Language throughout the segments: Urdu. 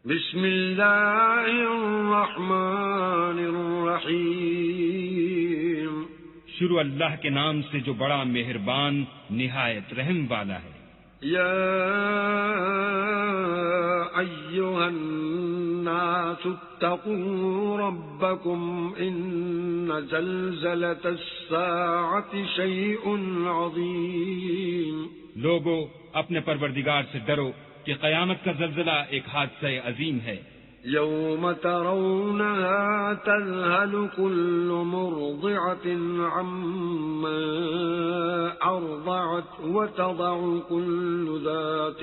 بسم اللہ الرحمن الرحیم. شروع اللہ کے نام سے جو بڑا مہربان نہایت رحم والا ہے. یا ایھا الناس اتقوا ربکم ان زلزلۃ الساعۃ شیء عظیم. لوگو اپنے پروردگار سے ڈرو کہ قیامت کا زلزلہ ایک حادثہ عظیم ہے. یوم ترونها تذهل كل مرضعة عما أرضعت وتضع كل ذات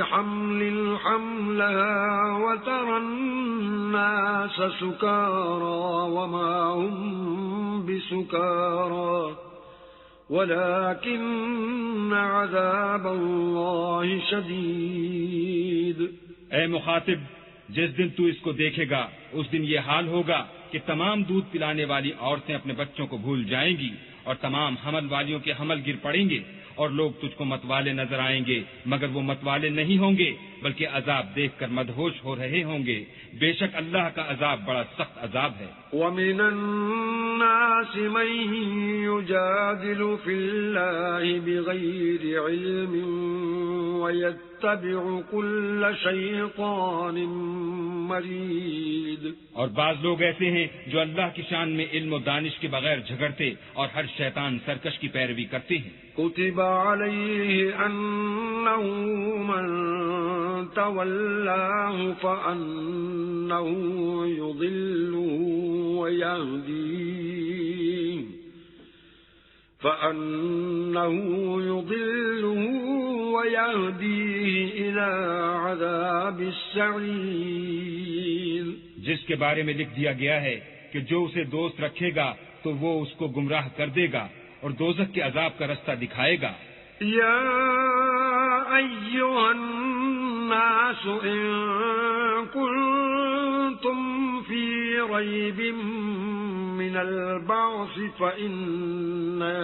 حمل حملها وترى الناس سكارى وما هم بسكارى ولكن عذاب اللہ شدید. اے مخاطب، جس دن تو اس کو دیکھے گا اس دن یہ حال ہوگا کہ تمام دودھ پلانے والی عورتیں اپنے بچوں کو بھول جائیں گی اور تمام حمل والیوں کے حمل گر پڑیں گے اور لوگ تجھ کو متوالے نظر آئیں گے، مگر وہ متوالے نہیں ہوں گے بلکہ عذاب دیکھ کر مدہوش ہو رہے ہوں گے. بے شک اللہ کا عذاب بڑا سخت عذاب ہے. وَمِنَ النَّاسِ مَن يُجَادِلُ فِي اللَّهِ بِغَيْرِ عِلْمٍ وَيَتَّبِعُ كُلَّ شَيْطَانٍ مَرِيدٍ. اور بعض لوگ ایسے ہیں جو اللہ کی شان میں علم و دانش کے بغیر جھگڑتے اور ہر شیطان سرکش کی پیروی کرتے ہیں. كتب عليه أنه من تولاه فأنه يضله ويهديه إلى عذاب السعير. جس کے بارے میں لکھ دیا گیا ہے کہ جو اسے دوست رکھے گا تو وہ اس کو گمراہ کر دے گا اور دوزخ کے عذاب کا رستہ دکھائے گا. یا ایھا الناس ان کنتم فی ریب من البعث فإنا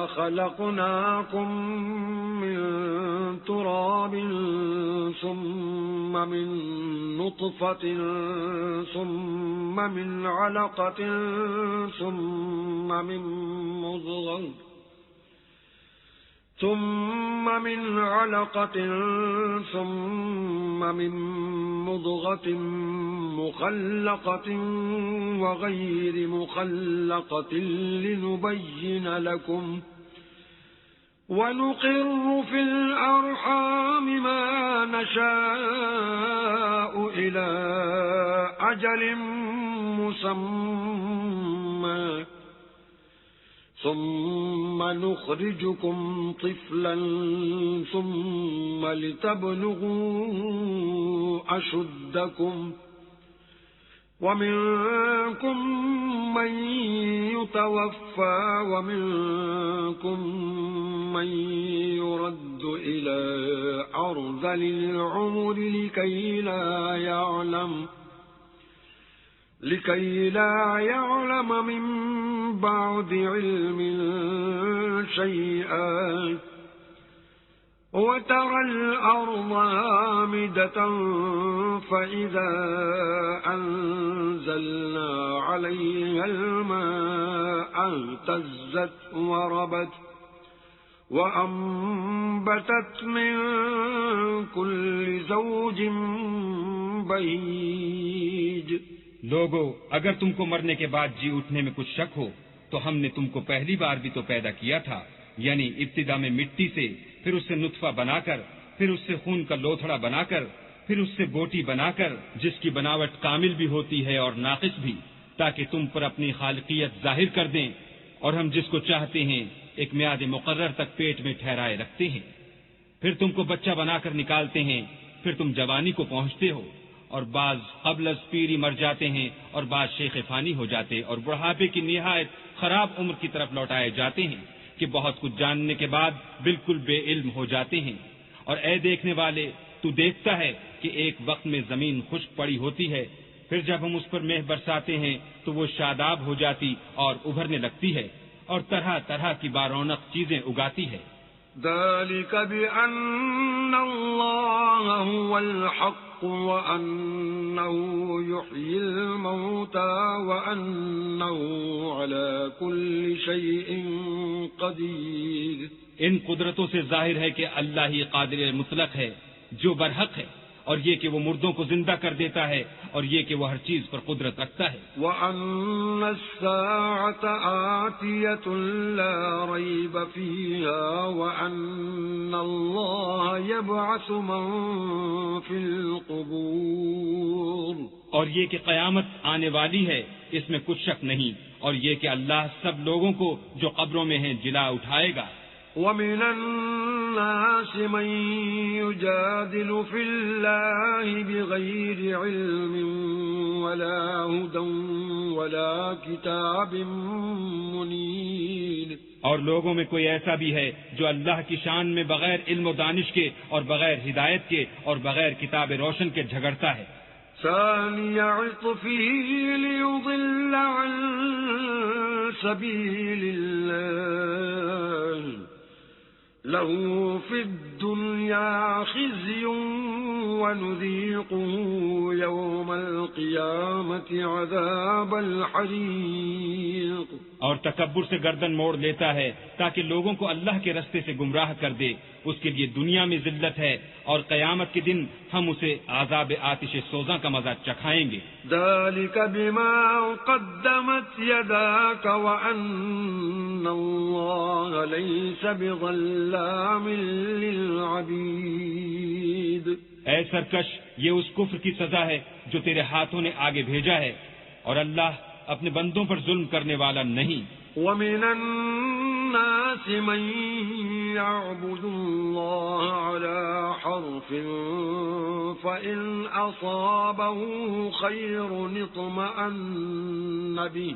خلقناكم من تراب ثم من نطفة ثم من علقة ثم من مضغة مخلقة وغير مخلقة لنبين لكم ونقر في الأرحام ما نشاء إلى أجل مسمى ثم نخرجكم طفلا ثم لتبلغوا أشدكم ومنكم من يتوفى ومنكم من يرد إلى أرذل العمر لكي لا يعلم من بعد علم شيئا وترى الأرض هامدة فإذا أنزلنا عليها الماء اهتزت وربت وأنبتت من كل زوج بهيج. لوگو، اگر تم کو مرنے کے بعد جی اٹھنے میں کچھ شک ہو تو ہم نے تم کو پہلی بار بھی تو پیدا کیا تھا، یعنی ابتدا میں مٹی سے، پھر اس سے نطفہ بنا کر، پھر اس سے خون کا لوتھڑا بنا کر، پھر اس سے بوٹی بنا کر، جس کی بناوٹ کامل بھی ہوتی ہے اور ناقص بھی، تاکہ تم پر اپنی خالقیت ظاہر کر دیں. اور ہم جس کو چاہتے ہیں ایک میعاد مقرر تک پیٹ میں ٹھہرائے رکھتے ہیں. پھر تم کو بچہ بنا کر نکالتے ہیں، پھر تم جوانی کو پہنچتے ہو، اور بعض قبل از پیری مر جاتے ہیں اور بعض شیخ فانی ہو جاتے اور بڑھاپے کی نہایت خراب عمر کی طرف لوٹائے جاتے ہیں کہ بہت کچھ جاننے کے بعد بالکل بے علم ہو جاتے ہیں. اور اے دیکھنے والے، تو دیکھتا ہے کہ ایک وقت میں زمین خشک پڑی ہوتی ہے، پھر جب ہم اس پر مہ برساتے ہیں تو وہ شاداب ہو جاتی اور ابھرنے لگتی ہے اور طرح طرح کی بارونق چیزیں اگاتی ہے۔ ذلك بأن الله هو الحق وأنه يحيي الموتى وأنه على كل شيء قدير۔ ان قدرتوں سے ظاہر ہے کہ اللہ ہی قادر مطلق ہے جو برحق ہے، اور یہ کہ وہ مردوں کو زندہ کر دیتا ہے، اور یہ کہ وہ ہر چیز پر قدرت رکھتا ہے۔ وَأَنَّ السَّاعَةَ آتِيَةٌ لَا رَيْبَ فِيهَا وَأَنَّ اللَّهَ يَبْعَثُ مَن فِي الْقُبُورِ۔ اور یہ کہ قیامت آنے والی ہے، اس میں کچھ شک نہیں، اور یہ کہ اللہ سب لوگوں کو جو قبروں میں ہیں جلا اٹھائے گا۔ وَمِنَ النَّاسِ مَن يُجَادِلُ فِي اللَّهِ بِغَيْرِ عِلْمٍ وَلَا هُدًى وَلَا كِتَابٍ مُنِيرٍ۔ اور لوگوں میں کوئی ایسا بھی ہے جو اللہ کی شان میں بغیر علم و دانش کے اور بغیر ہدایت کے اور بغیر کتاب روشن کے جھگڑتا ہے۔ ثاني عطفه ليضل عن سبيل الله له في الدنيا خزي ونذيقه يوم القيامة عذاب الحريق۔ اور تکبر سے گردن موڑ لیتا ہے تاکہ لوگوں کو اللہ کے رستے سے گمراہ کر دے، اس کے لیے دنیا میں ذلت ہے، اور قیامت کے دن ہم اسے عذاب آتش سوزاں کا مزہ چکھائیں گے۔ ذلك بما قدمت يداك وأن الله ليس بظلام للعبيد۔ اے سرکش، یہ اس کفر کی سزا ہے جو تیرے ہاتھوں نے آگے بھیجا ہے، اور اللہ اپنے بندوں پر ظلم کرنے والا نہیں۔ وَمِنَ النَّاسِ مَن يَعْبُدُ اللَّهَ عَلَى حَرْفٍ فَإِنْ أَصَابَهُ خَيْرٌ اطْمَأَنَّ بِهِ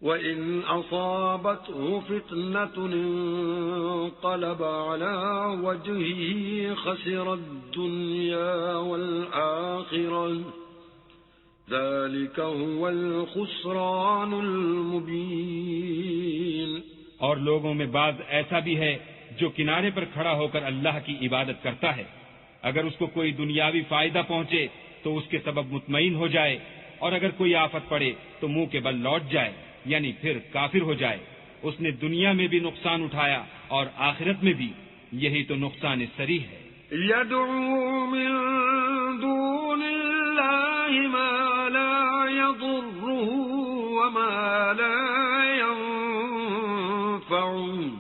وَإِنْ أَصَابَتْهُ فِتْنَةٌ انقَلَبَ عَلَى وَجْهِهِ خَسِرَ الدُّنْيَا وَالْآخِرَةَ ذلك هو الخسران المبين۔ اور لوگوں میں بعض ایسا بھی ہے جو کنارے پر کھڑا ہو کر اللہ کی عبادت کرتا ہے، اگر اس کو کوئی دنیاوی فائدہ پہنچے تو اس کے سبب مطمئن ہو جائے، اور اگر کوئی آفت پڑے تو منہ کے بل لوٹ جائے، یعنی پھر کافر ہو جائے۔ اس نے دنیا میں بھی نقصان اٹھایا اور آخرت میں بھی، یہی تو نقصان صریح ہے۔ يدعو من دون الله ما لا يضره وما لا ينفعه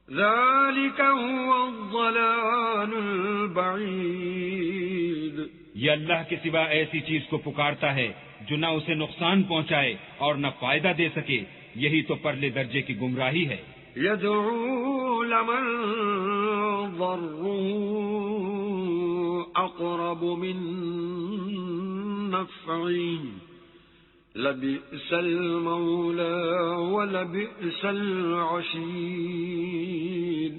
ذلك هو الضلال البعيد۔ یہ اللہ کے سوا ایسی چیز کو پکارتا ہے جو نہ اسے نقصان پہنچائے اور نہ فائدہ دے سکے، یہی تو پرلے درجے کی گمراہی ہے۔ يدعو لمن ضره أقرب من نفعه لبئس المولى ولبئس العشير۔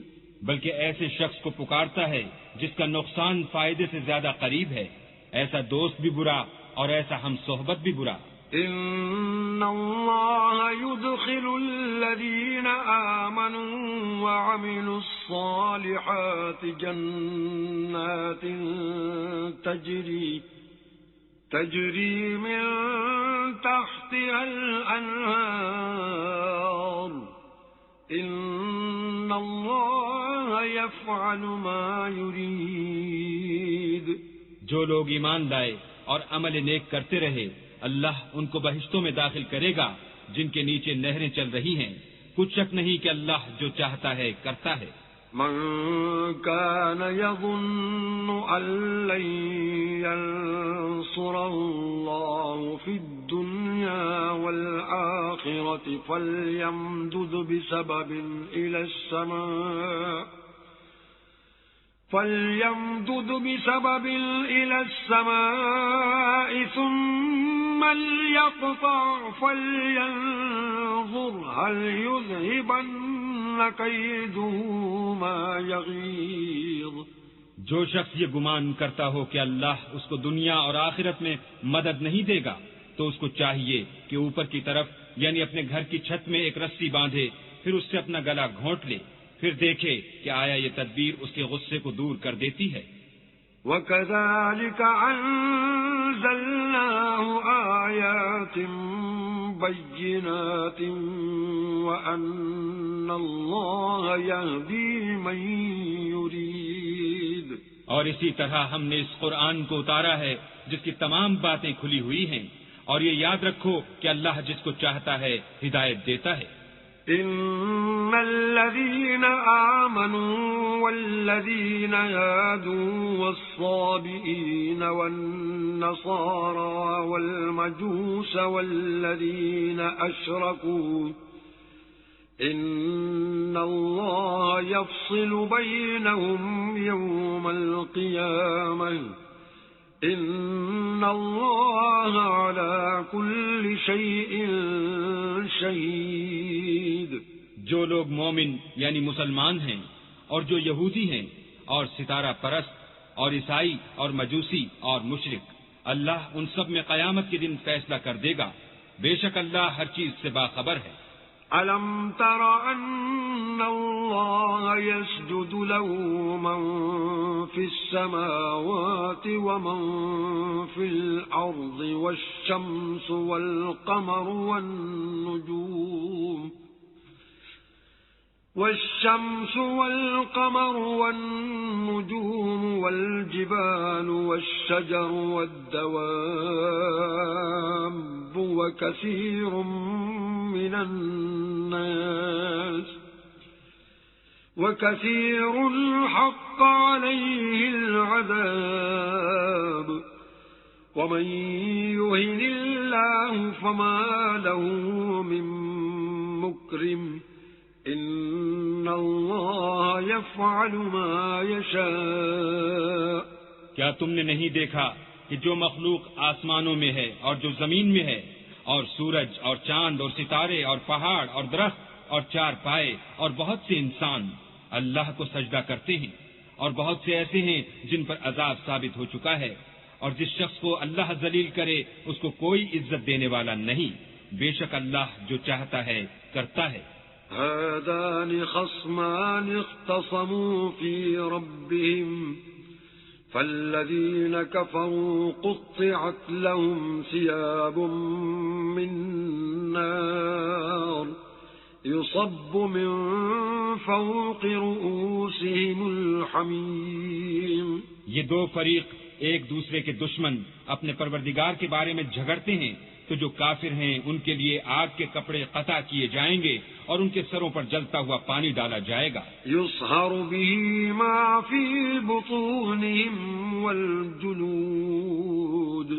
بلکہ ایسے شخص کو پکارتا ہے جس کا نقصان فائدے سے زیادہ قریب ہے، ایسا دوست بھی برا اور ایسا ہم صحبت بھی برا۔ إن الله يدخل الذين آمنوا وعملوا الصالحات جنات تجري من تحتها الأنهار إن الله يفعل ما يريد۔ جو لوگ ایمان لائے اور عمل نیک کرتے رہے، اللہ ان کو بہشتوں میں داخل کرے گا جن کے نیچے نہریں چل رہی ہیں، کچھ شک نہیں کہ اللہ جو چاہتا ہے کرتا ہے۔ من كان يظن أن لن ينصره الله في الدنيا والآخرة فليمدد بسبب إلى السماء ثم ليقطع فلينظر هل يذهبن كيده ما يغيظ۔ جو شخص یہ گمان کرتا ہو کہ اللہ اس کو دنیا اور آخرت میں مدد نہیں دے گا تو اس کو چاہیے کہ اوپر کی طرف یعنی اپنے گھر کی چھت میں ایک رسی باندھے، پھر اس سے اپنا گلا گھونٹ لے، پھر دیکھے کہ آیا یہ تدبیر اس کے غصے کو دور کر دیتی ہے۔ وَكَذَلِكَ أَنزَلْنَاهُ آيَاتٍ بَيِّنَاتٍ وَأَنَّ اللَّهَ يَهْدِي مَن يُرِيدُ۔ اور اسی طرح ہم نے اس قرآن کو اتارا ہے جس کی تمام باتیں کھلی ہوئی ہیں، اور یہ یاد رکھو کہ اللہ جس کو چاہتا ہے ہدایت دیتا ہے۔ إن الذين آمنوا والذين هادوا والصابئين والنصارى والمجوس والذين أشركوا إن الله يفصل بينهم يوم القيامة إن الله على كل شيء شهيد۔ جو لوگ مومن یعنی مسلمان ہیں اور جو یہودی ہیں اور ستارہ پرست اور عیسائی اور مجوسی اور مشرک، اللہ ان سب میں قیامت کے دن فیصلہ کر دے گا، بے شک اللہ ہر چیز سے باخبر ہے۔ أَلَمْ تَرَ أَنَّ اللَّهَ يَسْجُدُ لَهُ مَن فِي السَّمَاوَاتِ وَمَن فِي الْأَرْضِ وَالشَّمْسُ وَالْقَمَرُ وَالنُّجُومُ وَالْجِبَالُ وَالشَّجَرُ وَالدَّوَابُّ وَكَثِيرٌ من الناس وكثير حق عليه العذاب ومن يهن الله فما له من مكرم إن الله يفعل ما يشاء۔ کیا تم نے نہیں دیکھا کہ جو مخلوق آسمانوں میں ہے اور جو زمین میں ہے، اور سورج اور چاند اور ستارے اور پہاڑ اور درخت اور چار پائے اور بہت سے انسان اللہ کو سجدہ کرتے ہیں، اور بہت سے ایسے ہیں جن پر عذاب ثابت ہو چکا ہے، اور جس شخص کو اللہ ذلیل کرے اس کو کوئی عزت دینے والا نہیں، بے شک اللہ جو چاہتا ہے کرتا ہے۔ هذان خصمان اختصموا في ربهم فالذين كفروا قطعت لهم ثياب من نار يصب من فوق رؤوسهم الحميم۔ یہ دو فریق ایک دوسرے کے دشمن اپنے پروردگار کے بارے میں جھگڑتے ہیں، تو جو کافر ہیں ان کے لیے آگ کے کپڑے قطع کیے جائیں گے اور ان کے سروں پر جلتا ہوا پانی ڈالا جائے گا۔ يصهر به ما في بطونهم والجلود،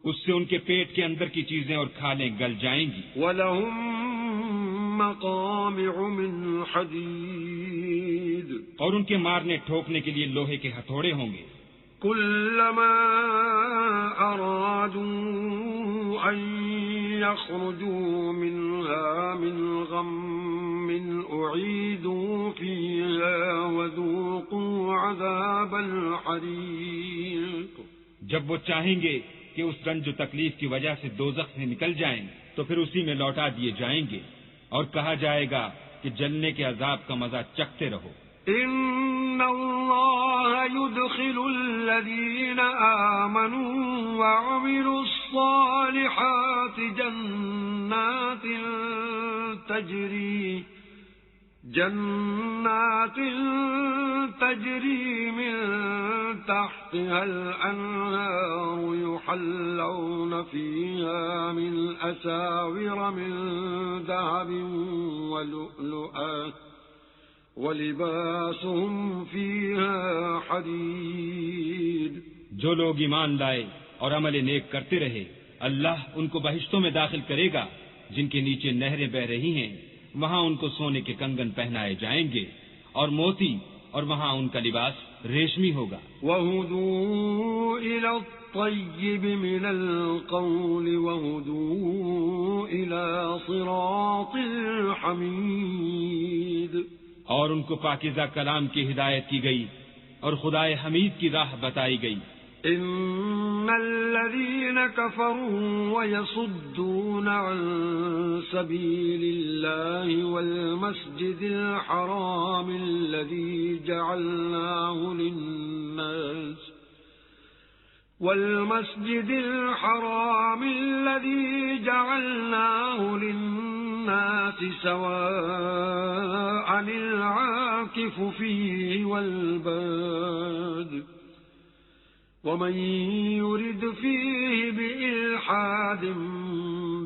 اس سے ان کے پیٹ کے اندر کی چیزیں اور کھالیں گل جائیں گی۔ ولهم مقامع من حديد، اور ان کے مارنے ٹھوکنے کے لیے لوہے کے ہتھوڑے ہوں گے۔ كلما أرادوا أن يخرجوا منها من غم أعيدوا فيها وذوقوا عذاب الحريق۔ جب وہ چاہیں گے کہ اس رنج و تکلیف کی وجہ سے دوزخ سے نکل جائیں تو پھر اسی میں لوٹا دیے جائیں گے، اور کہا جائے گا کہ جلنے کے عذاب کا مزہ چکھتے رہو۔ إن الله يدخل الذين آمنوا وعملوا الصالحات جنات تجري من تحتها الأنهار يحلون فيها من أساور من ذهب ولؤلؤا وَلِبَاسُهُمْ فِيهَا حَدِيدٌ۔ جو لوگ ایمان لائے اور عمل نیک کرتے رہے اللہ ان کو بہشتوں میں داخل کرے گا جن کے نیچے نہریں بہ رہی ہیں، وہاں ان کو سونے کے کنگن پہنائے جائیں گے اور موتی، اور وہاں ان کا لباس ریشمی ہوگا۔ وَهُدُوا إِلَى الطَّيِّبِ مِنَ الْقَوْلِ وَهُدُوا إِلَى صِرَاطِ الْحَمِيدِ۔ اور ان کو پاکیزہ کلام کی ہدایت کی گئی اور خدائے حمید کی راہ بتائی گئی۔ إن الذين كفروا ويصدون عن سبيل الله والمسجد الحرام الذي جعلناه للناس سواء العاكف فيه والباد ومن يرد فيه بإلحاد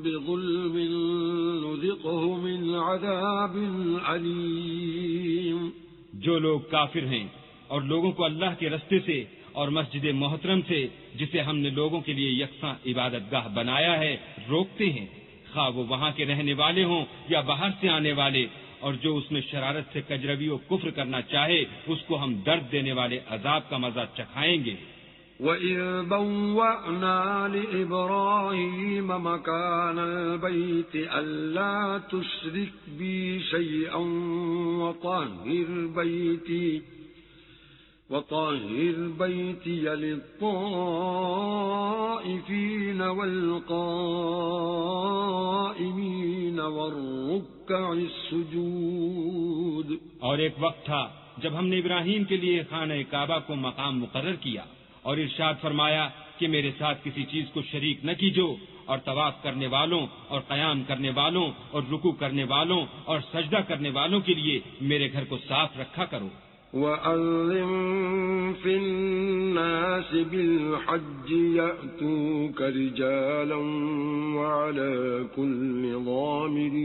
بظلم نذقه من عذاب أليم۔ جو لوگ کافر ہیں اور لوگوں کو اللہ کے رستے سے اور مسجد محترم سے، جسے ہم نے لوگوں کے لیے یکساں عبادت گاہ بنایا ہے، روکتے ہیں، خواہ وہ وہاں کے رہنے والے ہوں یا باہر سے آنے والے، اور جو اس میں شرارت سے کجروی و کفر کرنا چاہے اس کو ہم درد دینے والے عذاب کا مزہ چکھائیں گے۔ وَإِذْ بَوَّأْنَا لِإِبْرَاهِيمَ مَكَانَ الْبَيْتِ أَلَّا تُشْرِكْ بِي شَيْئًا وَطَهِّرْ بَيْتِيَ لِلطَّائِفِينَ وَالْقَائِمِينَ وَالرُّكَّعِ السُّجُودِ۔ اور ایک وقت تھا جب ہم نے ابراہیم کے لیے خانہ کعبہ کو مقام مقرر کیا اور ارشاد فرمایا کہ میرے ساتھ کسی چیز کو شریک نہ کیجو، اور طواف کرنے والوں اور قیام کرنے والوں اور رکوع کرنے والوں اور سجدہ کرنے والوں کے لیے میرے گھر کو صاف رکھا کرو۔ وَأَذِّن فِي النَّاسِ بِالْحَجِّ يَأْتُوكَ رِجَالًا وَعَلَى كُلِّ ضَامِرٍ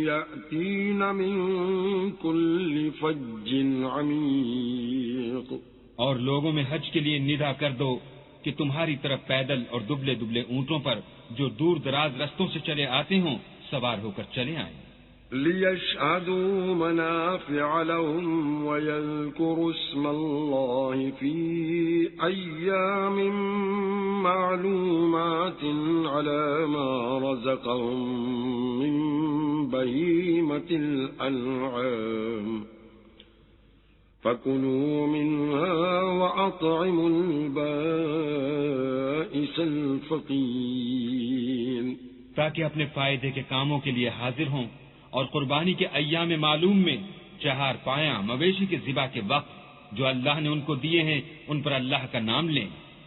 يَأْتِينَ مِن كُلِّ فَجٍّ عَمِيقٍ۔ اور لوگوں میں حج کے لیے ندا کر دو کہ تمہاری طرف پیدل اور دبلے دبلے اونٹوں پر جو دور دراز رستوں سے چلے آتے ہوں سوار ہو کر چلے آئیں۔ لِيَشْهَدُوا مَنَافِعَ لَهُمْ وَيَذْكُرُوا اسْمَ اللَّهِ فِي أَيَّامٍ مَّعْلُومَاتٍ عَلَى مَا رَزَقَهُم مِّن بَهِيمَةِ الْأَنْعَامِ فَكُلُوا مِنْهَا وَأَطْعِمُوا الْبَائِسَ الْفَقِيرَ، تاکہ اپنے فائدے کے کاموں کے لیے حاضر ہوں اور قربانی کے ایام معلوم میں چہار پایاں مویشی کے ذبح کے وقت جو اللہ نے ان کو دیے ہیں ان پر اللہ کا نام لیں،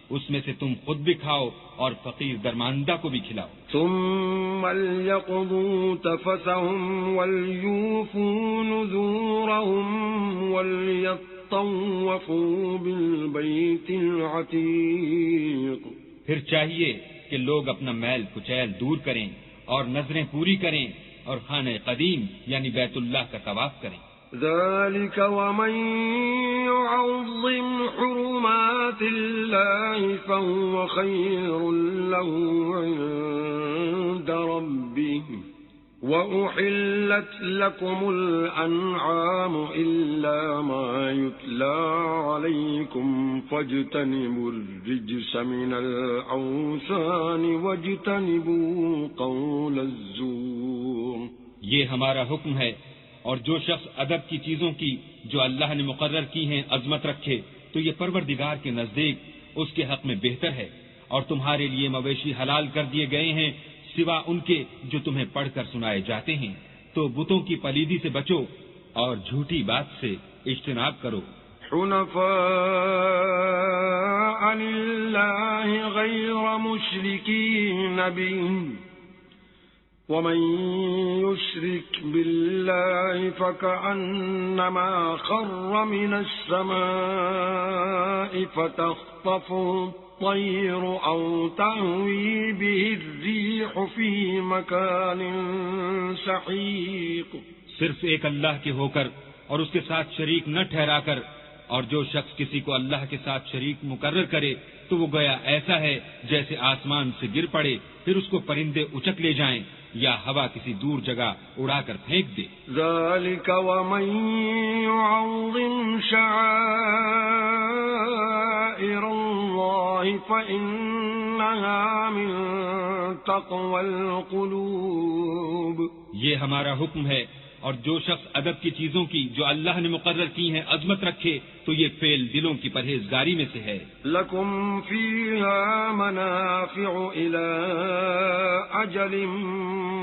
اس میں سے تم خود بھی کھاؤ اور فقیر درماندہ کو بھی کھلاؤ۔ ثم ليقضوا تفثهم وليوفوا نذورهم وليطوفوا بالبيت العتيق۔ پھر چاہیے کہ لوگ اپنا میل کچیل دور کریں اور نظریں پوری کریں اور خانہ قدیم یعنی بیت اللہ کا طواف کریں۔ ذلك ومن يعظم حرمات الله فهو خير له عند ربه وأحلت لكم الأنعام إلا ما يتلى عليكم فاجتنبوا الرجس من الأوثان واجتنبوا قول الزور۔ یہ ہمارا حکم ہے، اور جو شخص ادب کی چیزوں کی جو اللہ نے مقرر کی ہیں عظمت رکھے تو یہ پروردگار کے نزدیک اس کے حق میں بہتر ہے، اور تمہارے لیے مویشی حلال کر دیے گئے ہیں سوا ان کے جو تمہیں پڑھ کر سنائے جاتے ہیں، تو بتوں کی پلیدی سے بچو اور جھوٹی بات سے اجتناب کرو۔ حنفاء لله غير مشركين به ومن يشرك بالله فكأنما خر من السماء فتخطفه الطير أو تهوي به الريح في مكان سحيق۔ صرف ایک اللہ کے ہو کر اور اس کے ساتھ شریک نہ ٹھہرا کر، اور جو شخص کسی کو اللہ کے ساتھ شریک مقرر کرے تو وہ گویا ایسا ہے جیسے آسمان سے گر پڑے پھر اس کو پرندے اچک لے جائیں یا ہوا کسی دور جگہ اڑا کر پھینک دے۔ ذلك ومن يعظم شعائر الله فإنها من تقوى القلوب۔ یہ ہمارا حکم ہے، اور جو شخص ادب کی چیزوں کی جو اللہ نے مقرر کی ہیں عظمت رکھے تو یہ فعل دلوں کی پرہیزگاری میں سے ہے۔ لَكُمْ فِيهَا مَنَافِعُ إِلَى أَجَلٍ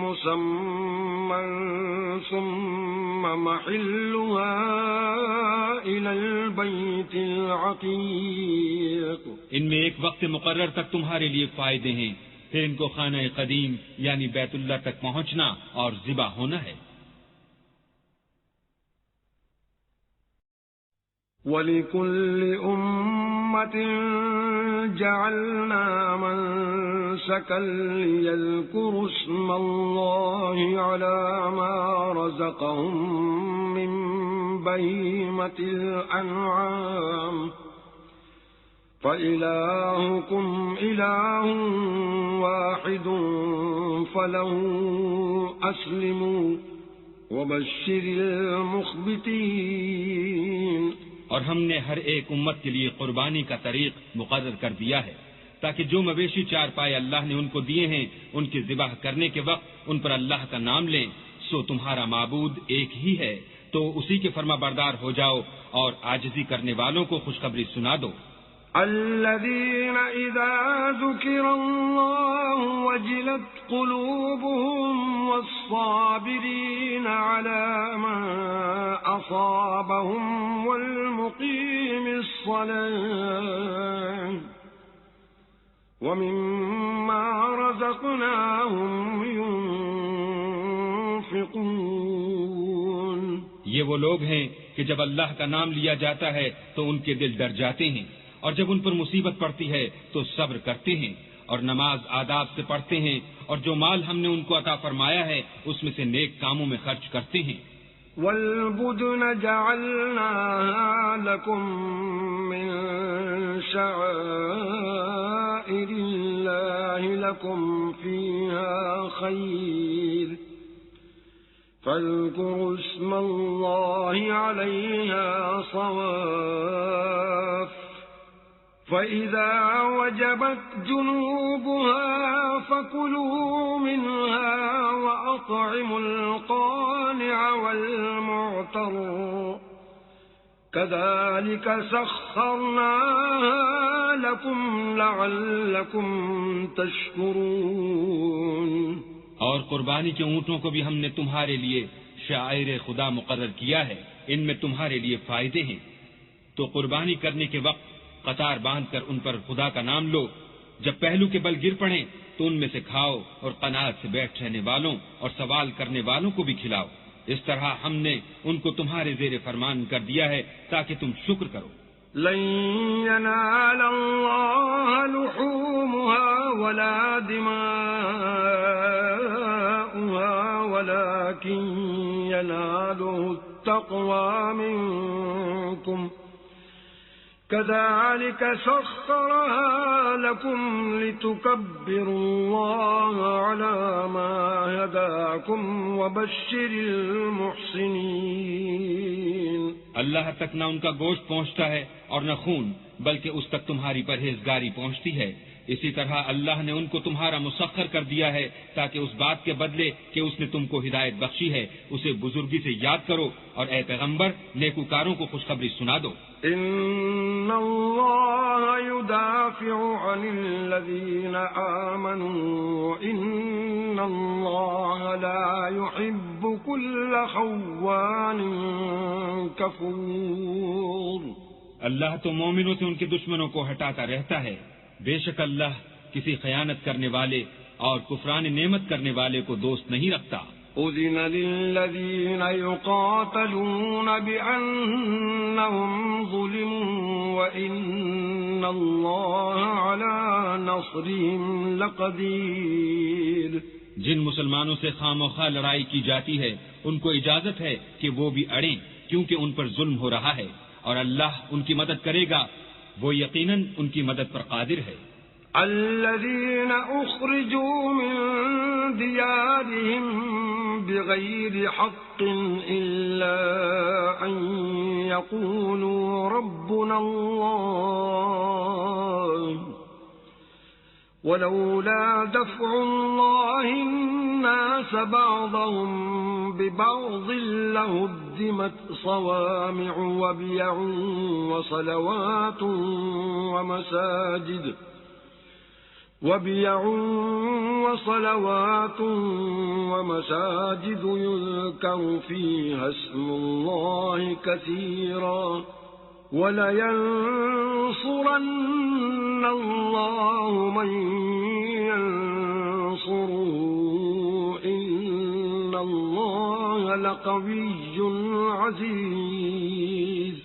مُّسَمًّى ثُمَّ مَحِلُّهَا إِلَى الْبَيْتِ الْعَتِيقِ۔ ان میں ایک وقت مقرر تک تمہارے لیے فائدے ہیں، پھر ان کو خانہ قدیم یعنی بیت اللہ تک پہنچنا اور ذبح ہونا ہے۔ وَلِكُلِّ أُمَّةٍ جَعَلْنَا مَنسَكًا لِيَذْكُرُوا اسْمَ اللَّهِ عَلَى مَا رَزَقَهُم مِّن بَهِيمَةِ الْأَنْعَامِ فَإِلَٰهُكُمْ إِلَٰهٌ وَاحِدٌ فَلَهُ أَسْلِمُوا وَبَشِّرِ الْمُخْبِتِينَ۔ اور ہم نے ہر ایک امت کے لیے قربانی کا طریق مقرر کر دیا ہے تاکہ جو مویشی چار پائے اللہ نے ان کو دیے ہیں ان کی ذبح کرنے کے وقت ان پر اللہ کا نام لیں، سو تمہارا معبود ایک ہی ہے تو اسی کے فرما بردار ہو جاؤ اور عاجزی کرنے والوں کو خوشخبری سنا دو۔ الذين إذا ذكر الله وجلت قلوبهم والصابرين على ما أصابهم والمقيم الصلاة ومما رزقناهم ينفقون۔ یہ وہ لوگ ہیں کہ جب اللہ کا نام لیا جاتا ہے تو ان کے دل ڈر جاتے ہیں، اور جب ان پر مصیبت پڑتی ہے تو صبر کرتے ہیں اور نماز آداب سے پڑھتے ہیں، اور جو مال ہم نے ان کو عطا فرمایا ہے اس میں سے نیک کاموں میں خرچ کرتے ہیں۔ وَالْبُدْنَ جَعَلْنَاهَا لَكُم مِّن شَعَائِرِ اللَّهِ لَكُمْ فِيهَا خَيْرٌ فَاذْكُرُوا اسْمَ اللَّهِ عَلَيْهَا صَوَافَّ فَإِذَا وَجَبَتْ جُنُوبُهَا فَكُلُوا مِنْهَا وَأَطْعِمُوا الْقَانِعَ وَالْمُعْتَرَّ كَذَلِكَ سَخَّرْنَاهَا لَكُمْ لَعَلَّكُمْ تَشْكُرُونَ۔ اور قربانی کے اونٹوں کو بھی ہم نے تمہارے لیے شعائر خدا مقرر کیا ہے، ان میں تمہارے لیے فائدے ہیں، تو قربانی کرنے کے وقت قطار باندھ کر ان پر خدا کا نام لو، جب پہلو کے بل گر پڑیں تو ان میں سے کھاؤ اور قناعت سے بیٹھ رہنے والوں اور سوال کرنے والوں کو بھی کھلاؤ، اس طرح ہم نے ان کو تمہارے زیر فرمان کر دیا ہے تاکہ تم شکر کرو۔ لن ينال الله لحومها ولا دماؤها ولكن يناله التقوى منكم كذلك سخرها لكم لتكبروا الله على ما هداكم وبشر المحسنين۔ اللہ تک نہ ان کا گوشت پہنچتا ہے اور نہ خون، بلکہ اس تک تمہاری پرہیزگاری پہنچتی ہے، اسی طرح اللہ نے ان کو تمہارا مسخر کر دیا ہے تاکہ اس بات کے بدلے کہ اس نے تم کو ہدایت بخشی ہے اسے بزرگی سے یاد کرو، اور اے پیغمبر نیکوکاروں کو خوشخبری سنا دو۔ ان اللہ يدافع عن الذین آمنوا ان اللہ لا يحب كل خوان کفور۔ اللہ تو مومنوں سے ان کے دشمنوں کو ہٹاتا رہتا ہے، بے شک اللہ کسی خیانت کرنے والے اور کفران نعمت کرنے والے کو دوست نہیں رکھتا۔ اذن للذین یقاتلون بأنہم ظلموا وإن اللہ علی نصرہم لقدیر۔ جن مسلمانوں سے خواہ لڑائی کی جاتی ہے ان کو اجازت ہے کہ وہ بھی اڑیں کیونکہ ان پر ظلم ہو رہا ہے، اور اللہ ان کی مدد کرے گا، وہ یقیناً ان کی مدد پر قادر ہے۔ الذين أخرجوا من ديارهم بغير حق إلا أن يقولوا ربنا الله ولولا دفع الله الناس بعضهم ببعض لهدمت صوامع وبيع وصلوات ومساجد يذكر فيها اسم الله كثيرا وَلَيَنصُرَنَّ اللَّهُ مَن يَنصُرُهُ إِنَّ اللَّهَ لَقَوِيٌّ عَزِيزٌ۔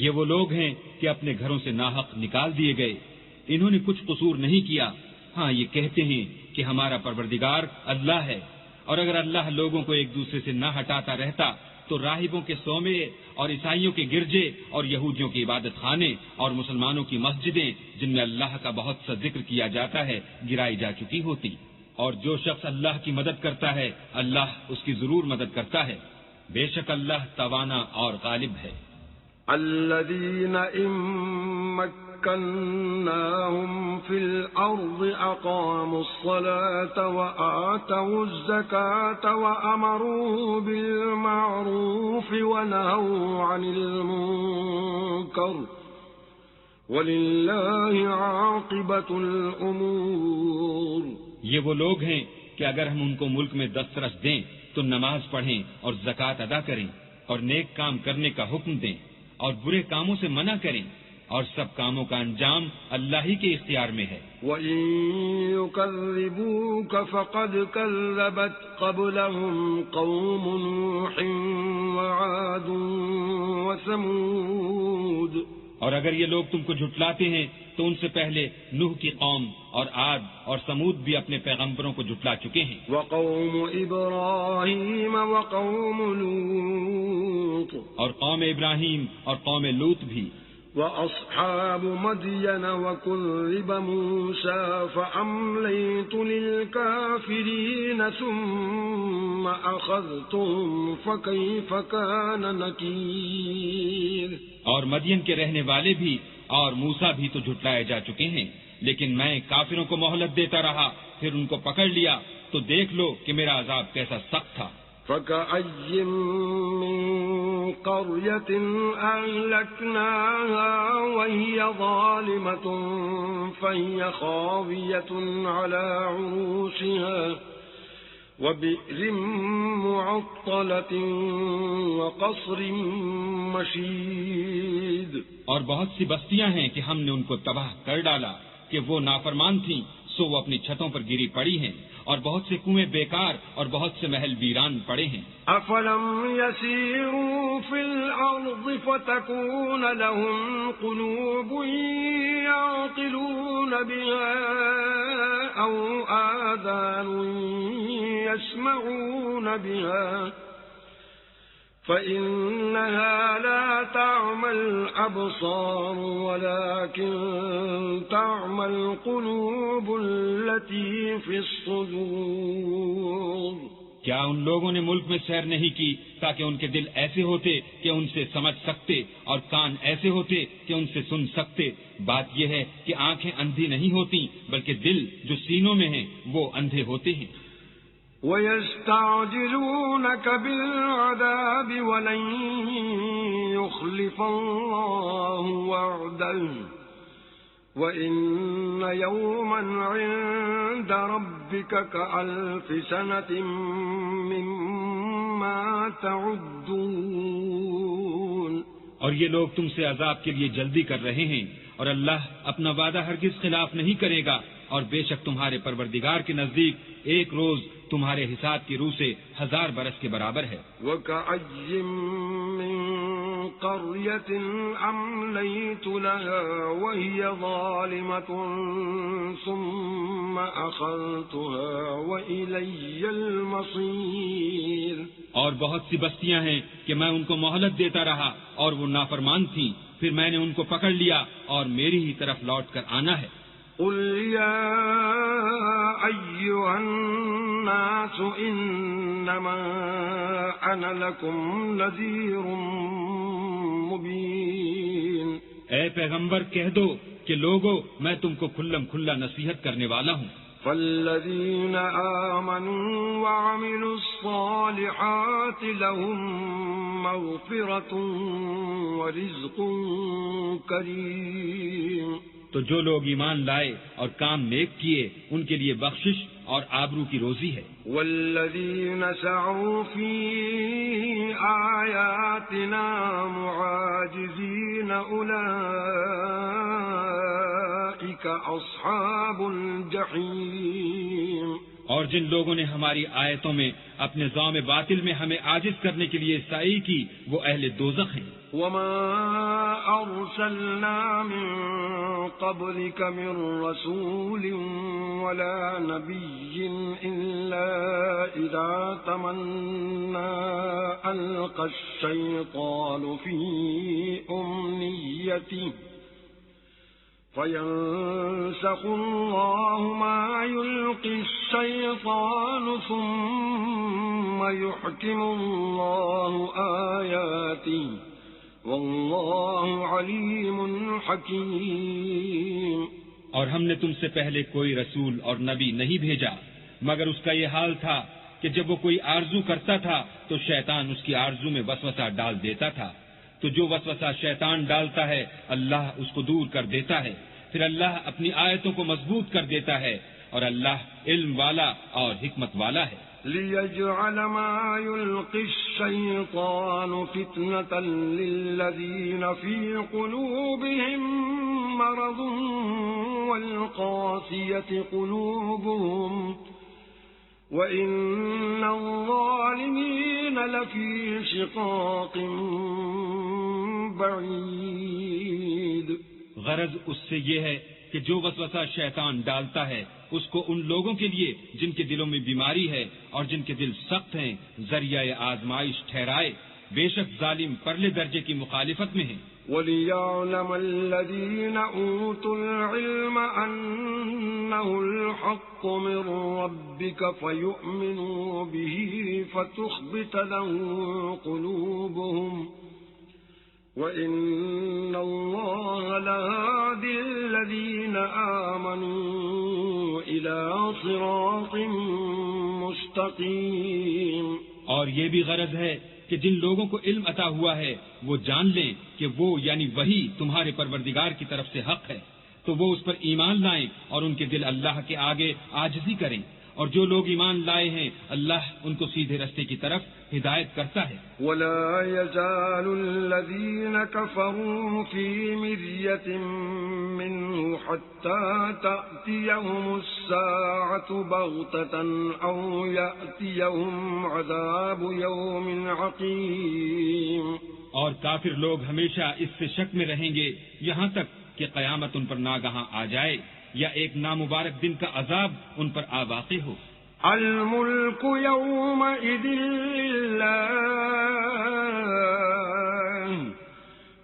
یہ وہ لوگ ہیں کہ اپنے گھروں سے ناحق نکال دیے گئے، انہوں نے کچھ قصور نہیں کیا، ہاں یہ کہتے ہیں کہ ہمارا پروردگار اللہ ہے، اور اگر اللہ لوگوں کو ایک دوسرے سے نہ ہٹاتا رہتا تو راہبوں کے صومعے اور عیسائیوں کے گرجے اور یہودیوں کے عبادت خانے اور مسلمانوں کی مسجدیں جن میں اللہ کا بہت سا ذکر کیا جاتا ہے گرائی جا چکی ہوتی، اور جو شخص اللہ کی مدد کرتا ہے اللہ اس کی ضرور مدد کرتا ہے، بے شک اللہ توانا اور غالب ہے۔ الذين إن مكناهم في الأرض أقاموا الصلاة وآتوا الزكاة وأمروا بالمعروف ونهوا عن المنكر ولله عاقبة الأمور۔ یہ وہ لوگ ہیں کہ اگر ہم ان کو ملک میں دسترس دیں تو نماز پڑھیں اور زکوٰۃ ادا کریں اور نیک کام کرنے کا حکم دیں اور برے کاموں سے منع کریں، اور سب کاموں کا انجام اللہ ہی کے اختیار میں ہے۔ وَإِن يُكَذِّبُوكَ فَقَدْ كَذَّبَتْ قَبْلَهُمْ قَوْمُ نُوحٍ وَعَادٌ وَثَمُودُ۔ اور اگر یہ لوگ تم کو جھٹلاتے ہیں تو ان سے پہلے نوح کی قوم اور عاد اور سمود بھی اپنے پیغمبروں کو جھٹلا چکے ہیں، وَقَوْمُ إِبْرَاهِيمَ وَقَوْمُ لُوطٍ، اور قوم ابراہیم اور قوم لوط بھی، وَأَصْحَابُ مَدْيَنَ وَكُذِّبَ مُوسَى فَأَمْلَيْتُ لِلْكَافِرِينَ ثُمَّ أَخَذْتُهُمْ فَكَيْفَ كَانَ نَكِيرِ۔ اور مدین کے رہنے والے بھی اور موسیٰ بھی تو جھٹلائے جا چکے ہیں، لیکن میں کافروں کو مہلت دیتا رہا، پھر ان کو پکڑ لیا، تو دیکھ لو کہ میرا عذاب کیسا سخت تھا۔ فَكَأَيٍّ مِّن قَرْيَةٍ أَهْلَكْنَاهَا وَهِيَ ظَالِمَةٌ فَهِيَ خَاوِيَةٌ عَلَى عُرُوشِهَا وَبِئْرٍ مُّعَطَّلَةٍ وَقَصْرٍ مَّشِيدٍ۔ اور بہت سی بستیاں ہیں کہ ہم نے ان کو تباہ کر ڈالا کہ وہ نافرمان تھیں، سو وہ اپنی چھتوں پر گری پڑی ہیں، اور بہت سے کنویں بیکار اور بہت سے محل ویران پڑے ہیں۔ أَفَلَمْ يَسِيرُوا فِي الْأَرْضِ فَتَكُونَ لَهُمْ قُلُوبٌ يَعْقِلُونَ بِهَا أَوْ آذَانٌ يَسْمَعُونَ بِهَا فَإِنَّهَا لَا تَعْمَى الْأَبْصَارُ وَلَكِن تَعْمَى الْقُلُوبُ الَّتِي فِي الصُّدُورِ۔ کیا ان لوگوں نے ملک میں سیر نہیں کی تاکہ ان کے دل ایسے ہوتے کہ ان سے سمجھ سکتے اور کان ایسے ہوتے کہ ان سے سن سکتے؟ بات یہ ہے کہ آنکھیں اندھی نہیں ہوتی بلکہ دل جو سینوں میں ہیں وہ اندھے ہوتے ہیں۔ وَيَسْتَعْجِلُونَكَ بِالْعَذَابِ وَلَن يُخْلِفَ اللَّهُ وَعْدَهُ وَإِنَّ يَوْمًا عِندَ رَبِّكَ كَأَلْفِ سَنَةٍ مِّمَّا تَعُدُّونَ۔ اور یہ لوگ تم سے عذاب کے لیے جلدی کر رہے ہیں، اور اللہ اپنا وعدہ ہرگز خلاف نہیں کرے گا، اور بے شک تمہارے پروردگار کے نزدیک ایک روز تمہارے حساب کی روح سے 1000 برس کے برابر ہے۔ وَكَأَيٍّ مِّن قَرْيَةٍ أَمْلَيْتُ لَهَا وَهِيَ ظَالِمَةٌ ثُمَّ أَخَذْتُهَا وَإِلَيَّ الْمَصِيرُ۔ اور بہت سی بستیاں ہیں کہ میں ان کو مہلت دیتا رہا اور وہ نافرمان تھیں، پھر میں نے ان کو پکڑ لیا اور میری ہی طرف لوٹ کر آنا ہے۔ قُلْ يَا أَيُّهَا النَّاسُ إِنَّمَا أَنَا لَكُمْ نَذِيرٌ مُبِينٌ۔ اے پیغمبر کہہ دو کہ لوگو میں تم کو کھلم کھلا نصیحت کرنے والا ہوں۔ فالذين آمنوا وعملوا الصالحات لهم مغفرة ورزق کریم، تو جو لوگ ایمان لائے اور کام نیک کیے ان کے لیے بخشش اور آبرو کی روزی ہے۔ والذین سعوا فی آیاتنا معاجزین اولئک اصحاب الجحیم، اور جن لوگوں نے ہماری آیتوں میں اپنے ذوم باطل میں ہمیں عاجز کرنے کے لیے سعی کی وہ اہل دوزخ ہیں۔ وما أرسلنا من قبلك من رسول ولا نبي إلا إذا تمنى ألقى الشيطان في أمنيته فينسخ الله ما يلقي الشيطان ثم يحكم الله آياته واللہ علیم حکیم۔ اور ہم نے تم سے پہلے کوئی رسول اور نبی نہیں بھیجا مگر اس کا یہ حال تھا کہ جب وہ کوئی آرزو کرتا تھا تو شیطان اس کی آرزو میں وسوسہ ڈال دیتا تھا، تو جو وسوسہ شیطان ڈالتا ہے اللہ اس کو دور کر دیتا ہے، پھر اللہ اپنی آیتوں کو مضبوط کر دیتا ہے، اور اللہ علم والا اور حکمت والا ہے۔ لِيَجْعَلَ مَا يُلْقِي الشَّيْطَانُ فِتْنَةً لِلَّذِينَ فِي قُلُوبِهِم مَّرَضٌ وَالْقَاسِيَةِ قُلُوبُهُمْ وَإِنَّ الظَّالِمِينَ لَفِي شِقَاقٍ بَعِيدٍ۔ غرض اس سے یہ ہے کہ جو وسوسہ شیطان ڈالتا ہے اس کو ان لوگوں کے لیے جن کے دلوں میں بیماری ہے اور جن کے دل سخت ہیں ذریعہ آزمائش ٹھہرائے، بے شک ظالم پرلے درجے کی مخالفت میں ہیں۔ وَلِيَعْلَمَ الَّذِينَ أُوتُوا الْعِلْمَ أَنَّهُ الْحَقُّ مِنْ رَبِّكَ فَيُؤْمِنُوا بِهِ فَتُخْبِتَ لَهُ قُلُوبُهُمْ وَإِنَّ اللَّهَ لَهَادِ الَّذِينَ آمَنُوا إِلَى صِرَاطٍ مُسْتَقِيمٍ۔ اور یہ بھی غرض ہے کہ جن لوگوں کو علم عطا ہوا ہے وہ جان لیں کہ وہ یعنی وہی تمہارے پروردگار کی طرف سے حق ہے، تو وہ اس پر ایمان لائیں اور ان کے دل اللہ کے آگے عاجزی کریں، اور جو لوگ ایمان لائے ہیں اللہ ان کو سیدھے رستے کی طرف ہدایت کرتا ہے۔ وَلَا يَزَالُ الَّذِينَ كَفَرُوا فِي مِرْيَةٍ مِّنْهُ حَتَّى تَأْتِيَهُمُ السَّاعَةُ بَغْتَةً أَوْ يَأْتِيَهُمْ عَذَابُ يَوْمٍ عَقِيمٍ۔ اور کافر لوگ ہمیشہ اس سے شک میں رہیں گے یہاں تک کہ قیامت ان پر ناگہاں آ جائے یا ایک نامبارک دن کا عذاب ان پر آ واقع ہو۔ الملک یومئذ للہ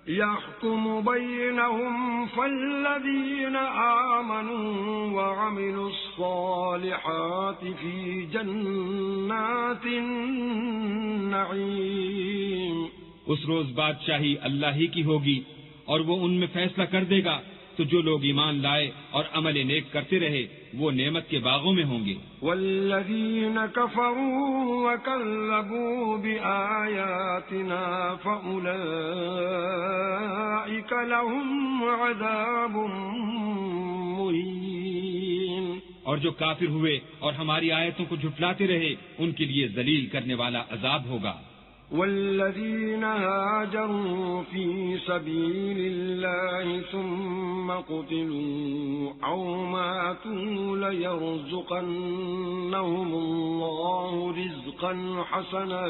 یحکم بینہم فالذین آمنوا وعملوا الصالحات فی جنات النعیم۔ اس روز بادشاہی اللہ ہی کی ہوگی اور وہ ان میں فیصلہ کر دے گا، تو جو لوگ ایمان لائے اور عمل نیک کرتے رہے وہ نعمت کے باغوں میں ہوں گے۔ والذین کفروا وکذبوا بآیاتنا فأولئک لهم عذاب مہین۔ اور جو کافر ہوئے اور ہماری آیتوں کو جھٹلاتے رہے ان کے لیے ذلیل کرنے والا عذاب ہوگا۔ والذین هاجروا فی سبیل اللہ ثم قتلوا او ماتوا لیرزقنہم اللہ رزقا حسنا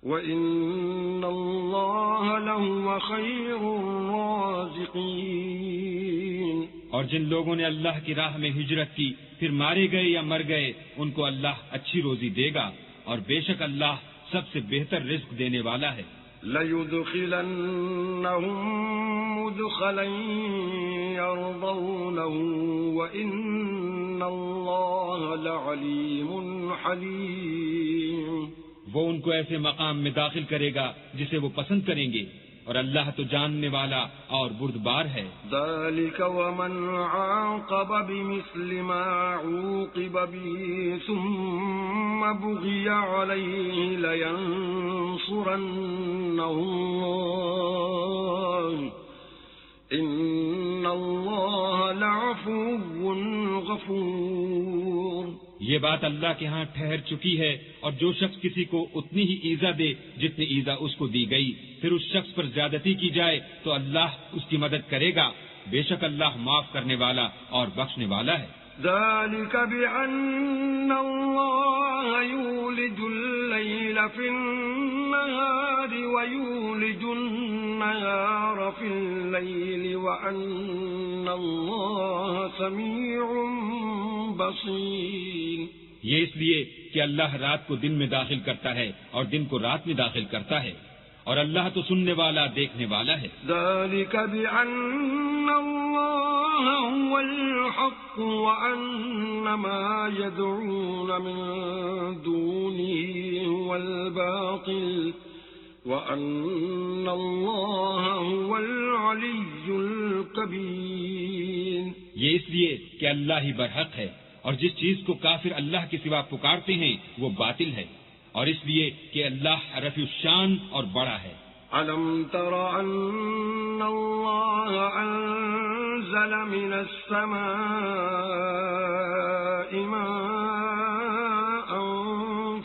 وإن اللہ لہو خیر الرازقین۔ اور جن لوگوں نے اللہ کی راہ میں ہجرت کی پھر مارے گئے یا مر گئے ان کو اللہ اچھی روزی دے گا، اور بے شک اللہ سب سے بہتر رزق دینے والا ہے۔ لَيُدْخِلَنَّهُمْ مُدْخَلًا يَرْضَوْنَهُ وَإِنَّ اللَّهَ لَعَلِيمٌ حَلِيمٌ۔ وہ ان کو ایسے مقام میں داخل کرے گا جسے وہ پسند کریں گے، اور اللہ تو جاننے والا اور بردبار ہے۔ ذلك ومن عاقب بمثل ما عوقب به ثم بغي عليه لينصرنه الله إن الله لعفو غفور۔ یہ بات اللہ کے ہاں ٹھہر چکی ہے، اور جو شخص کسی کو اتنی ہی ایذا دے جتنی ایذا اس کو دی گئی، پھر اس شخص پر زیادتی کی جائے تو اللہ اس کی مدد کرے گا، بے شک اللہ معاف کرنے والا اور بخشنے والا ہے۔ ذلك بأن الله يولج الليل في النهار ويولج النهار في الليل وأن الله سميع بصير۔ یہ اس لیے کہ اللہ رات کو دن میں داخل کرتا ہے اور دن کو رات میں داخل کرتا ہے، اور اللہ تو سننے والا دیکھنے والا ہے۔ ذلك بأن الله هو الحق وأن ما يدعون من دونه هو الباطل وأن الله هو العلي الكبير۔ یہ اس لیے کہ اللہ ہی برحق ہے، اور جس چیز کو کافر اللہ کے سوا پکارتے ہیں وہ باطل ہے، اور اس لیے کہ اللہ رفیع الشان اور بڑا ہے۔ ألم تر أن الله أنزل من السماء ماء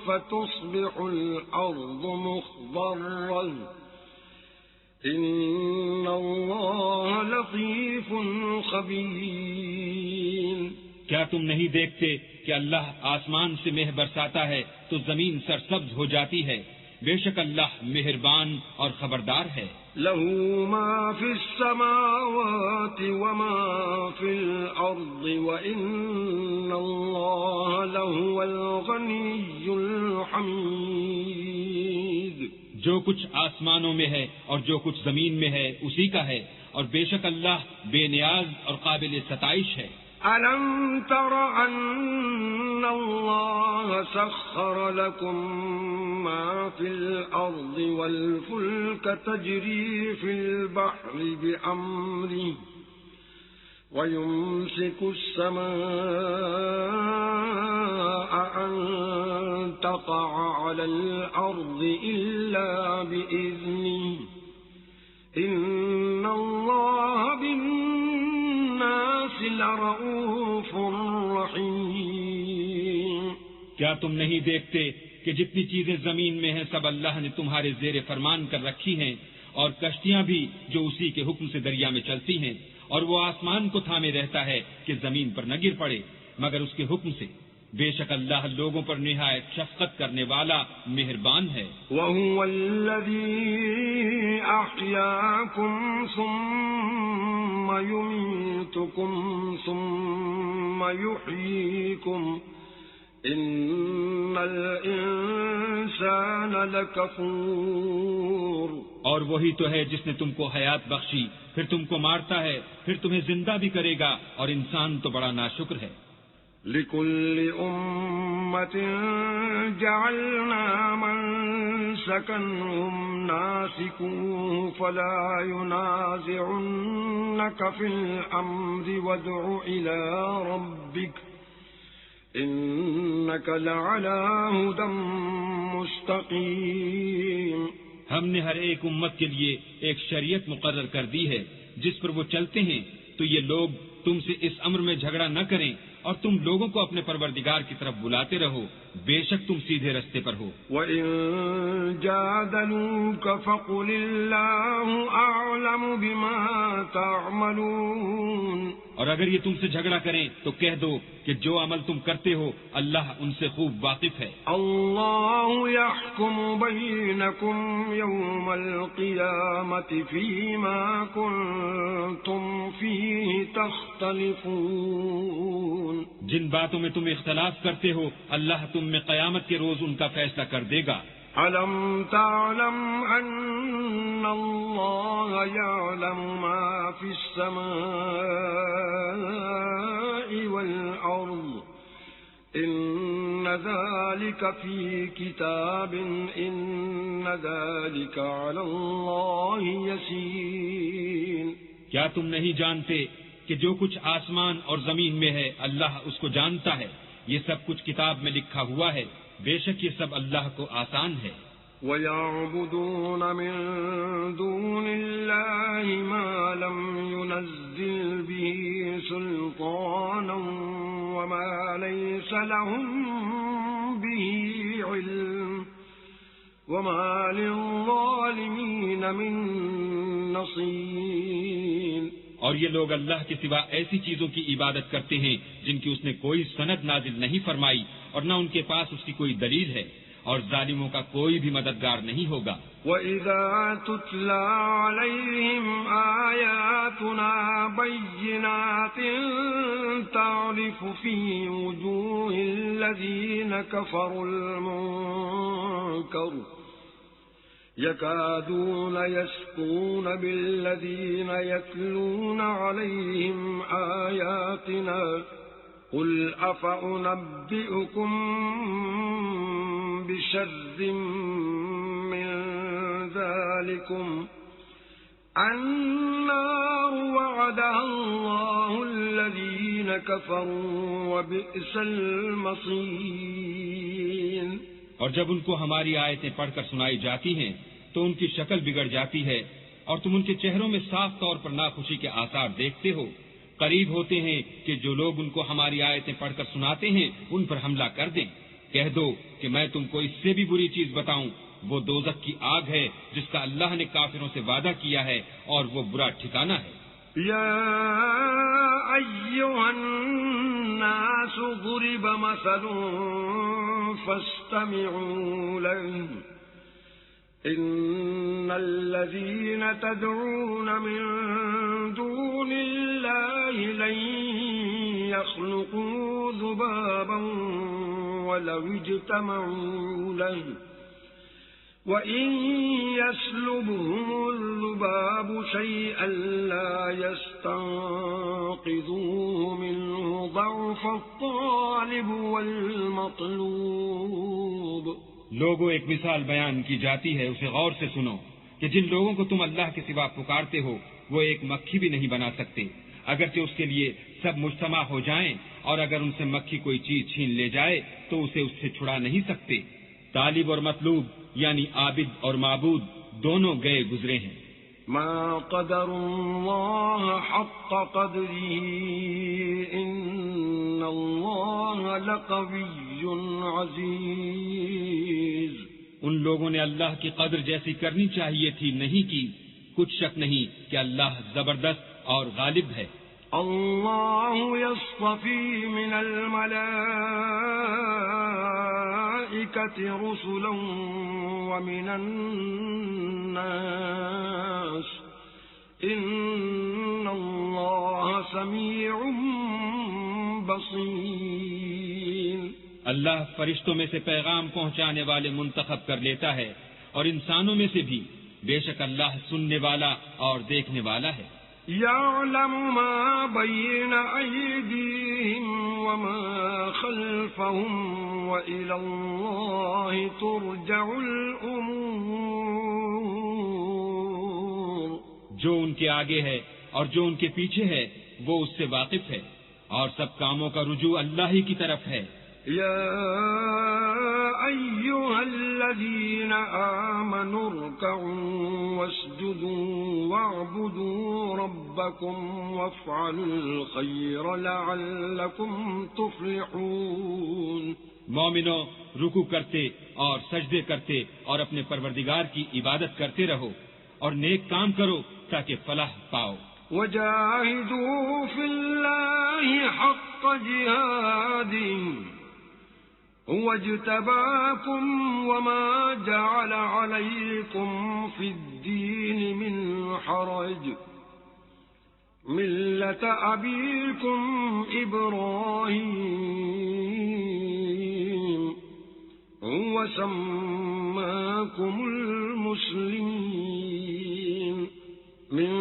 فتصبح الأرض مخضرا إن الله لطيف خبير۔ کیا تم نہیں دیکھتے کہ اللہ آسمان سے مہ برساتا ہے تو زمین سرسبز ہو جاتی ہے، بے شک اللہ مہربان اور خبردار ہے۔ له ما في السماوات وما في الأرض وإن الله لهو الغني الحميد۔ جو کچھ آسمانوں میں ہے اور جو کچھ زمین میں ہے اسی کا ہے، اور بے شک اللہ بے نیاز اور قابل ستائش ہے۔ ألم تر أن الله سخر لكم ما في الأرض والفلك تجري في البحر بأمره ويمسك السماء أن تقع على الأرض إلا بإذنه إن الله بالناس لرؤوف رحيم۔ کیا تم نہیں دیکھتے کہ جتنی چیزیں زمین میں ہیں سب اللہ نے تمہارے زیر فرمان کر رکھی ہیں، اور کشتیاں بھی جو اسی کے حکم سے دریا میں چلتی ہیں، اور وہ آسمان کو تھامے رہتا ہے کہ زمین پر نہ گر پڑے مگر اس کے حکم سے، بے شک اللہ لوگوں پر نہایت شفقت کرنے والا مہربان ہے۔ وَهُوَ الَّذِي أَحْيَاكُمْ ثُمَّ يُمِيتُكُمْ ثُمَّ يُحْيِيكُمْ إِنَّ الْإِنسَانَ لَكَفُورٌ۔ اور وہی تو ہے جس نے تم کو حیات بخشی، پھر تم کو مارتا ہے، پھر تمہیں زندہ بھی کرے گا، اور انسان تو بڑا ناشکر ہے۔ لِكُلِّ أُمَّةٍ جَعَلْنَا مَنسَكًا هُمْ نَاسِكُوهُ فَلَا يُنَازِعُنَّكَ فِي الْأَمْرِ وَادْعُ إِلَى رَبِّكَ إِنَّكَ لَعَلَى هُدًى مُسْتَقِيمٍ۔ ہم نے ہر ایک امت کے لیے ایک شریعت مقرر کر دی ہے جس پر وہ چلتے ہیں، تو یہ لوگ تم سے اس امر میں جھگڑا نہ کریں، اور تم لوگوں کو اپنے پروردگار کی طرف بلاتے رہو، بے شک تم سیدھے رستے پر ہو۔ وَإِن جَادَلُوكَ فَقُلِ اللَّهُ أَعْلَمُ بِمَا تَعْمَلُونَ۔ اور اگر یہ تم سے جھگڑا کریں تو کہہ دو کہ جو عمل تم کرتے ہو اللہ ان سے خوب واقف ہے۔ اللہ يحكم بينكم يوم القيامة فيما كنتم فيه تختلفون۔ جن باتوں میں تم اختلاف کرتے ہو اللہ تم میں قیامت کے روز ان کا فیصلہ کر دے گا۔ أَلَمْ تَعْلَمْ أَنَّ اللَّهَ يَعْلَمُ مَا فِي السَّمَاءِ وَالْأَرْضِ إِنَّ ذلك في كتاب إن ذلك على الله يسير. کیا تم نہیں جانتے کہ جو کچھ آسمان اور زمین میں ہے اللہ اس کو جانتا ہے؟ یہ سب کچھ کتاب میں لکھا ہوا ہے. بے شک یہ سب اللہ کو آسان ہے. وَيَعْبُدُونَ مِن دُونِ اللَّهِ مَا لَمْ يُنَزِّلْ بِهِ سُلْطَانًا وَمَا لَيْسَ لَهُم بِهِ عِلْمٌ وَمَا لِلظَّالِمِينَ مِن نَصِيرٍ. اور یہ لوگ اللہ کے سوا ایسی چیزوں کی عبادت کرتے ہیں جن کی اس نے کوئی سند نازل نہیں فرمائی اور نہ ان کے پاس اس کی کوئی دلیل ہے، اور ظالموں کا کوئی بھی مددگار نہیں ہوگا. وَإِذَا تُتْلَى عَلَيْهِمْ آيَاتُنَا بَيِّنَاتٍ تَعْرِفُ فِي وُجُوهِ الَّذِينَ كَفَرُوا الْمُنكَرَ يَكَادُونَ يَسْطُونَ بِالَّذِينَ يَتْلُونَ عَلَيْهِمْ آيَاتِنَا قُلْ أَفَأُنَبِّئُكُم بِشَرٍّ مِّن ذَلِكُمْ النَّارُ وَعَدَهَا اللَّهُ الَّذِينَ كَفَرُوا وَبِئْسَ الْمَصِيرُ. اور جب ان کو ہماری آیتیں پڑھ کر سنائی جاتی ہیں تو ان کی شکل بگڑ جاتی ہے اور تم ان کے چہروں میں صاف طور پر ناخوشی کے آثار دیکھتے ہو. قریب ہوتے ہیں کہ جو لوگ ان کو ہماری آیتیں پڑھ کر سناتے ہیں ان پر حملہ کر دیں. کہہ دو کہ میں تم کو اس سے بھی بری چیز بتاؤں، وہ دوزخ کی آگ ہے جس کا اللہ نے کافروں سے وعدہ کیا ہے اور وہ برا ٹھکانہ ہے. یا ایھا الناس ضرب مثل فاستمعوا له ان الذين تدعون من دون الله لن يخلقوا ذبابا ولو اجتمعوا له وإن يسلبهم الذباب شيئا لا يستنقذوه منه ضعف الطالب والمطلوب. لوگوں ایک مثال بیان کی جاتی ہے، اسے غور سے سنو کہ جن لوگوں کو تم اللہ کے سوا پکارتے ہو وہ ایک مکھی بھی نہیں بنا سکتے، اگرچہ اس کے لیے سب مجتمع ہو جائیں، اور اگر ان سے مکھی کوئی چیز چھین لے جائے تو اسے اس سے چھڑا نہیں سکتے. طالب اور مطلوب یعنی عابد اور معبود دونوں گئے گزرے ہیں. ما قدر اللہ حق قدره ان اللہ لقوی عزیز. ان لوگوں نے اللہ کی قدر جیسی کرنی چاہیے تھی نہیں کی. کچھ شک نہیں کہ اللہ زبردست اور غالب ہے. اللہ یصطفی من الملائکۃ رسلا ومن الناس ان اللہ سمیع بصیر. اللہ فرشتوں میں سے پیغام پہنچانے والے منتخب کر لیتا ہے اور انسانوں میں سے بھی. بے شک اللہ سننے والا اور دیکھنے والا ہے. يعلم ما بين أيديهم وما خلفهم وإلى الله ترجع الأمور. جو ان کے آگے ہے اور جو ان کے پیچھے ہے وہ اس سے واقف ہے، اور سب کاموں کا رجوع اللہ ہی کی طرف ہے. يا أيها الذين آمنوا اركعوا واسجدوا واعبدوا ربكم وافعلوا الخير لعلكم تفلحون. مومنو، رکوع کرتے اور سجدے کرتے اور اپنے پروردگار کی عبادت کرتے رہو اور نیک کام کرو تاکہ فلاح پاؤ. وجاهدوا في الله حق جهاده هو اجتباكم وما جعل عليكم في الدين من حرج ملة أبيكم إبراهيم هو سماكم المسلمين من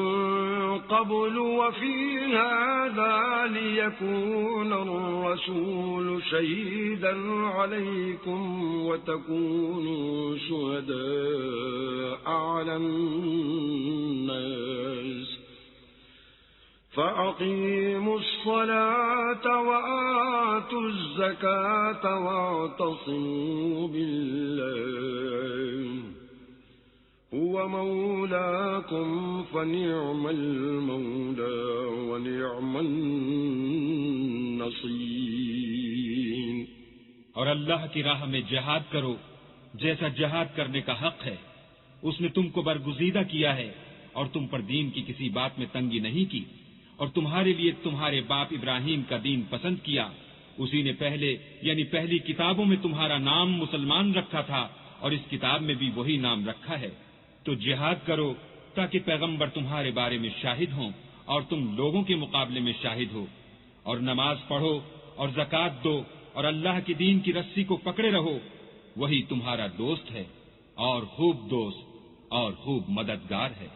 قبل وفي هذا ليكون الرسول شهيدا عليكم وتكونوا شهداء على الناس فأقيموا الصلاة وآتوا الزكاة واعتصموا بالله هو مولاكم فنعم المولى ونعم النصير. اور اللہ کی راہ میں جہاد کرو جیسا جہاد کرنے کا حق ہے. اس نے تم کو برگزیدہ کیا ہے اور تم پر دین کی کسی بات میں تنگی نہیں کی، اور تمہارے لیے تمہارے باپ ابراہیم کا دین پسند کیا. اسی نے پہلے یعنی پہلی کتابوں میں تمہارا نام مسلمان رکھا تھا اور اس کتاب میں بھی وہی نام رکھا ہے. تو جہاد کرو تاکہ پیغمبر تمہارے بارے میں شاہد ہوں اور تم لوگوں کے مقابلے میں شاہد ہو. اور نماز پڑھو اور زکوٰۃ دو اور اللہ کی دین کی رسی کو پکڑے رہو. وہی تمہارا دوست ہے اور خوب دوست اور خوب مددگار ہے.